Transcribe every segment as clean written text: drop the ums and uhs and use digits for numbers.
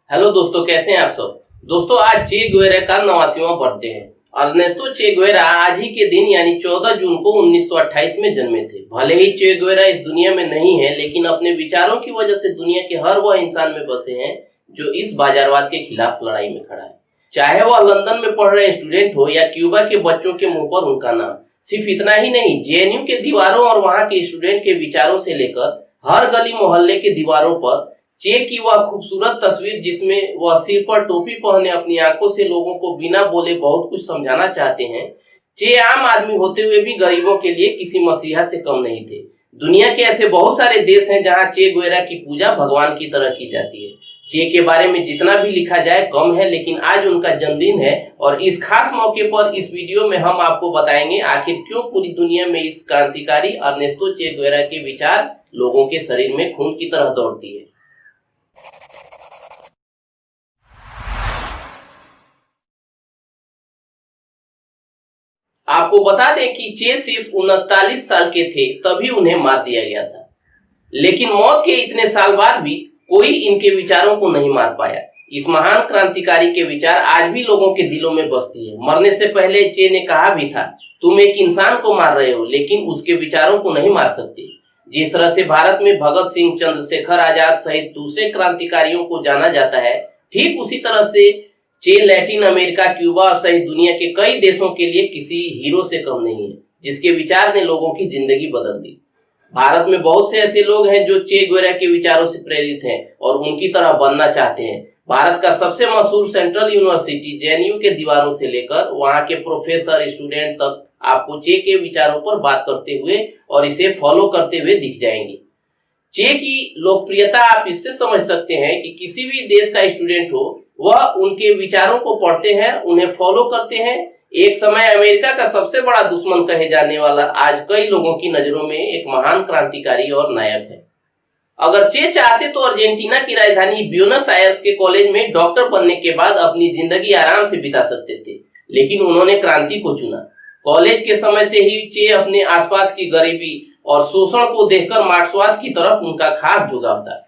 Hello दोस्तों, कैसे हैं आप सब। दोस्तों, आज चे गुवेरा का 89वां बर्थडे है। अर्नेस्टो चे गुवेरा आज ही के दिन यानी 14 जून को 1928 में जन्मे थे। भले ही चे गुवेरा इस दुनिया में नहीं है, लेकिन अपने विचारों की वजह से दुनिया के हर वह इंसान में बसे हैं जो इस बाजारवाद के खिलाफ लड़ाई में खड़ा है। चाहे वह लंदन में पढ़ रहे स्टूडेंट हो या क्यूबा के बच्चों के मुंह पर उनका नाम। सिर्फ इतना ही नहीं, जेएनयू के दीवारों और वहाँ के स्टूडेंट के विचारों से लेकर हर गली मोहल्ले के दीवारों पर चे की वह खूबसूरत तस्वीर, जिसमें वह सिर पर टोपी पहने अपनी आंखों से लोगों को बिना बोले बहुत कुछ समझाना चाहते हैं। चे आम आदमी होते हुए भी गरीबों के लिए किसी मसीहा से कम नहीं थे। दुनिया के ऐसे बहुत सारे देश हैं जहां चे गुवेरा की पूजा भगवान की तरह की जाती है। चे के बारे में जितना भी लिखा जाए कम है, लेकिन आज उनका जन्मदिन है और इस खास मौके पर इस वीडियो में हम आपको बताएंगे आखिर क्यों पूरी दुनिया में इस क्रांतिकारी अर्नेस्टो चे गुवेरा के विचार लोगों के शरीर में खून की तरह दौड़ती है। आपको बता दें कि चे सिर्फ 39 साल के थे तभी उन्हें मार दिया गया था, लेकिन मौत के इतने साल बाद भी कोई इनके विचारों को नहीं मार पाया। इस महान क्रांतिकारी के विचार आज भी लोगों के दिलों में बसती है। मरने से पहले चे ने कहा भी था, तुम एक इंसान को मार रहे हो लेकिन उसके विचारों को नहीं मार सकते। जिस तरह से भारत में भगत सिंह, चंद्रशेखर आजाद सहित दूसरे क्रांतिकारियों को जाना जाता है, ठीक उसी तरह से चे लैटिन अमेरिका, क्यूबा सहित दुनिया के कई देशों के लिए किसी हीरो से कम नहीं है, जिसके विचार ने लोगों की जिंदगी बदल दी। भारत में बहुत से ऐसे लोग हैं जो चे गुवेरा के विचारों से प्रेरित हैं और उनकी तरह बनना चाहते हैं। भारत का सबसे मशहूर सेंट्रल यूनिवर्सिटी जेएनयू के दीवारों से लेकर वहां के प्रोफेसर, स्टूडेंट तक आपको चे के विचारों पर बात करते हुए और इसे फॉलो करते हुए दिख जाएंगे। चे की लोकप्रियता आप इससे समझ सकते हैं कि किसी भी देश का स्टूडेंट हो, वह उनके विचारों को पढ़ते हैं, उन्हें फॉलो करते हैं। एक समय अमेरिका का सबसे बड़ा दुश्मन कहे जाने वाला आज कई लोगों की नजरों में एक महान क्रांतिकारी और नायक है। अगर चे चाहते तो अर्जेंटीना की राजधानी ब्यूनस आयर्स के कॉलेज में डॉक्टर बनने के बाद अपनी जिंदगी आराम से बिता सकते थे, लेकिन उन्होंने क्रांति को चुना। कॉलेज के समय से ही चे अपने आसपास की गरीबी और शोषण को देखकर मार्क्सवाद की तरफ उनका खास झुकाव था।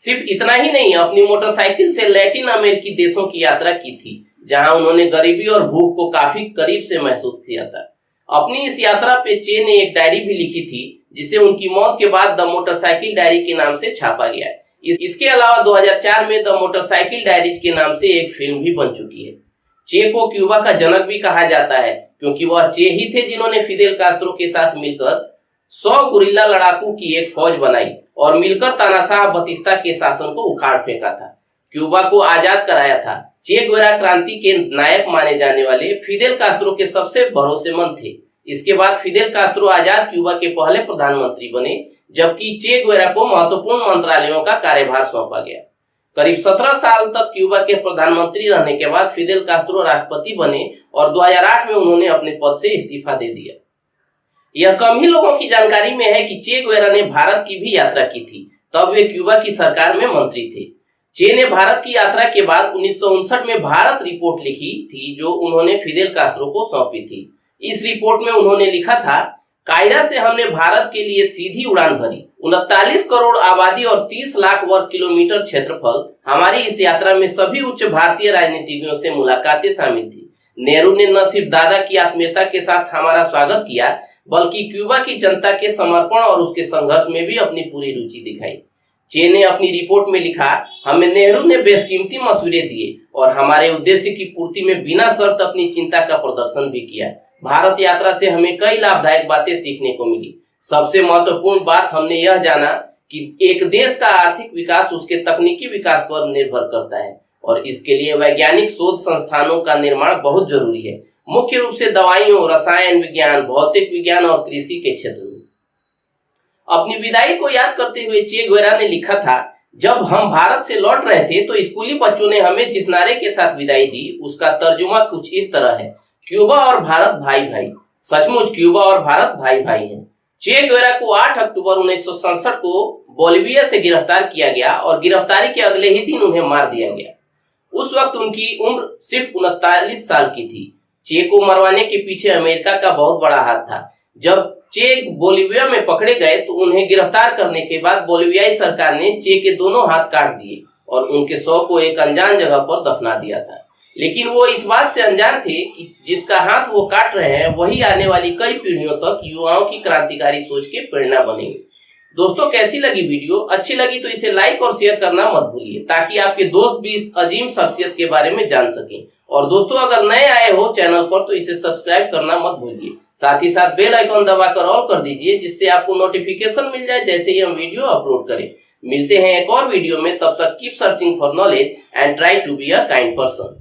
सिर्फ इतना ही नहीं, अपनी मोटरसाइकिल से लैटिन अमेरिकी देशों की यात्रा की थी, जहां उन्होंने गरीबी और भूख को काफी करीब से महसूस किया था। अपनी इस यात्रा पे चे ने एक डायरी भी लिखी थी, जिसे उनकी मौत के बाद द मोटरसाइकिल डायरी के नाम से छापा गया। इसके अलावा 2004 में द मोटरसाइकिल डायरीज के नाम से एक फिल्म भी बन चुकी है। चे को क्यूबा का जनक भी कहा जाता है, क्योंकि वह चे ही थे जिन्होंने फिदेल कास्त्रो के साथ मिलकर 100 गुरिल्ला लड़ाकू की एक फौज बनाई और मिलकर तानाशाह बतिस्ता के शासन को उखाड़ फेंका था, क्यूबा को आजाद कराया था। चे गुवेरा क्रांति के नायक माने जाने वाले फिदेल कास्त्रो के सबसे भरोसेमंद थे। इसके बाद फिदेल कास्त्रो आजाद क्यूबा के पहले प्रधानमंत्री बने, जबकि चे गुवेरा को महत्वपूर्ण मंत्रालयों का कार्यभार सौंपा गया। करीब 17 साल तक क्यूबा के प्रधानमंत्री रहने के बाद फिदेल कास्त्रो राष्ट्रपति बने और 2008 में उन्होंने अपने पद से इस्तीफा दे दिया। यह कम ही लोगों की जानकारी में है कि चे गुवेरा ने भारत की भी यात्रा की थी, तब वे क्यूबा की सरकार में मंत्री थे। चे ने भारत की यात्रा के बाद 1959 में भारत रिपोर्ट लिखी थी, जो उन्होंने फिदेल कास्त्रो को सौंपी थी। इस रिपोर्ट में उन्होंने लिखा था, कायरा से हमने भारत के लिए सीधी उड़ान भरी। 39 करोड़ आबादी और 30 लाख वर्ग किलोमीटर क्षेत्रफल। हमारी इस यात्रा में सभी उच्च भारतीय राजनीतिज्ञों से मुलाकातें शामिल थी। नेहरू ने न सिर्फ दादा की आत्मीयता के साथ हमारा स्वागत किया, बल्कि क्यूबा की जनता के समर्पण और उसके संघर्ष में भी अपनी पूरी रुचि दिखाई। चे ने अपनी रिपोर्ट में लिखा, हमें नेहरू ने बेशकीमती मशवरे दिए और हमारे उद्देश्य की पूर्ति में बिना शर्त अपनी चिंता का प्रदर्शन भी किया। भारत यात्रा से हमें कई लाभदायक बातें सीखने को मिली। सबसे महत्वपूर्ण बात हमने यह जाना कि एक देश का आर्थिक विकास उसके तकनीकी विकास पर निर्भर करता है और इसके लिए वैज्ञानिक शोध संस्थानों का निर्माण बहुत जरूरी है, मुख्य रूप से दवाइयों, रसायन विज्ञान, भौतिक विज्ञान और कृषि के क्षेत्र में। अपनी विदाई को याद करते हुए चे गुवेरा ने लिखा था, जब हम भारत से लौट रहे थे तो स्कूली बच्चों ने हमें जिस नारे के साथ विदाई दी, उसका तर्जुमा कुछ इस तरह है, क्यूबा और भारत भाई भाई। सचमुच क्यूबा और भारत भाई भाई हैं। चे गुवेरा को 8 अक्टूबर 1967 को बोलिविया से गिरफ्तार किया गया और गिरफ्तारी के अगले ही दिन उन्हें मार दिया गया। उस वक्त उनकी उम्र सिर्फ 39 साल की थी। चे को मरवाने के पीछे अमेरिका का बहुत बड़ा हाथ था। जब चे बोलिविया में पकड़े गए तो उन्हें गिरफ्तार करने के बाद बोलिवियाई सरकार ने चे के दोनों हाथ काट दिए और उनके शव को एक अनजान जगह पर दफना दिया था। लेकिन वो इस बात से अनजान थे कि जिसका हाथ वो काट रहे हैं वही आने वाली कई पीढ़ियों तक युवाओं की क्रांतिकारी सोच के प्रेरणा बनेंगे। दोस्तों, कैसी लगी वीडियो? अच्छी लगी तो इसे लाइक और शेयर करना मत भूलिए ताकि आपके दोस्त भी इस अजीम शख्सियत के बारे में जान सकें। और दोस्तों, अगर नए आए हो चैनल पर तो इसे सब्सक्राइब करना मत भूलिए। साथ ही साथ बेल आइकॉन दबाकर ऑल कर दीजिए जिससे आपको नोटिफिकेशन मिल जाए जैसे ही हम वीडियो अपलोड करें। मिलते हैं एक और वीडियो में, तब तक keep searching for knowledge and try to be a kind person.